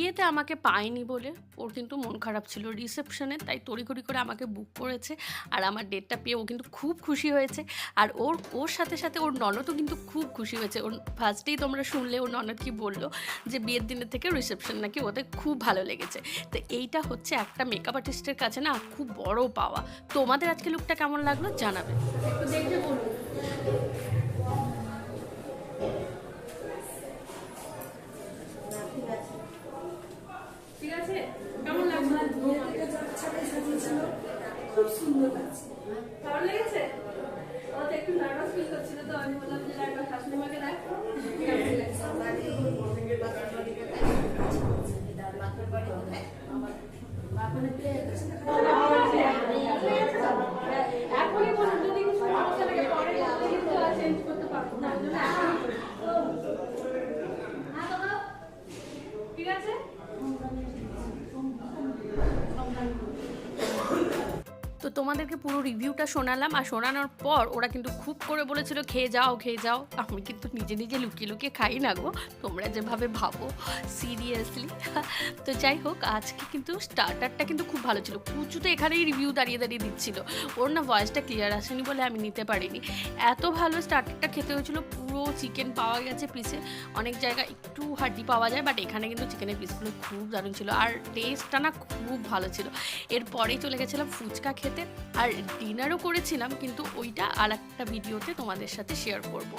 বিয়েতে আমাকে পায়নি বলে ওর কিন্তু মন খারাপ ছিল রিসেপশনে, তাই তড়িঘড়ি করে আমাকে বুক করেছে। আর আমার ডেটটা পেয়ে ও কিন্তু খুব খুশি হয়েছে। আর ওর ওর সাথে সাথে ওর ননদও কিন্তু খুব খুশি হয়েছে। ওর ফার্স্টেই তোমরা শুনলে ওর ননদ কি বললো, যে বিয়ের দিনের থেকে রিসেপশন নাকি ওদের খুব ভালো লেগেছে। তো এইটা হচ্ছে একটা মেকআপ আর্টিস্টের কাছে না খুব বড় পাওয়া। তোমাদের আজকে লুকটা কেমন লাগলো জানাবে, একটু দেখে বলুন। ঠিক আছে, কেমন লাগছে? খুব সুন্দর লাগছে, ভালো লেগেছে। ও তো একটু নার্ভাস ফিল করছিল, তো আমি বললাম যে একবার শাশুড়িমাকে দেখ। এখনই বলুন, যদি কিছু সমস্যা লাগে পরে কিন্তু চেঞ্জ করতে পারবো না। ঠিক আছে। তো তোমাদেরকে পুরো রিভিউটা শোনালাম, আর শোনানোর পর ওরা কিন্তু খুব করে বলেছিল খেয়ে যাও খেয়ে যাও। আমি কিন্তু নিজে নিজে লুকিয়ে লুকিয়ে খাই না গো, তোমরা যেভাবে ভাবো, সিরিয়াসলি। তো যাই হোক, আজকে কিন্তু স্টার্টারটা কিন্তু খুব ভালো ছিল। কুচু তো এখানেই রিভিউ দাঁড়িয়ে দাঁড়িয়ে দিচ্ছিল, ওর না ভয়েসটা ক্লিয়ার আসেনি বলে আমি নিতে পারিনি। এত ভালো স্টার্টারটা খেতে হয়েছিল। পুরো চিকেন পাওয়া গেছে পিসে, অনেক জায়গায় একটু হাড্ডি পাওয়া যায়, বাট এখানে কিন্তু চিকেনের পিসগুলো খুব দারুণ ছিল, আর টেস্টটা না খুব ভালো ছিল। এরপরেই চলে গেছিলাম ফুচকা খেতে, আর ডিনারও করেছিলাম, কিন্তু ওইটা আর একটা ভিডিওতে তোমাদের সাথে শেয়ার করব।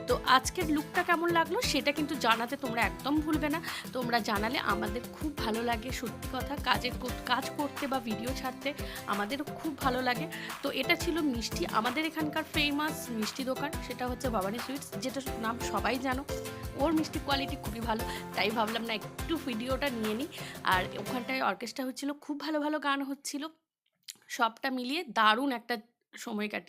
তো আজকের লুকটা কেমন লাগলো সেটা কিন্তু জানাতে তোমরা একদম ভুলবে না। তোমরা জানালে আমাদের খুব ভালো লাগে, সত্যি কথা, কাজ করতে বা ভিডিও ছাড়তে আমাদেরও খুব ভালো লাগে। তো এটা ছিল মিষ্টি, আমাদের এখানকার ফেমাস মিষ্টি দোকান, সেটা হচ্ছে ভবানী সুইটস, যেটা নাম সবাই জানো। ওর মিষ্টি কোয়ালিটি খুবই ভালো, তাই ভাবলাম না একটু ভিডিওটা নিয়ে নিই। আর ওখানটায় অর্কেস্ট্রা হচ্ছিল, খুব ভালো ভালো গান হচ্ছিল, সবটা মিলিয়ে দারুণ একটা সময় কাটিয়ে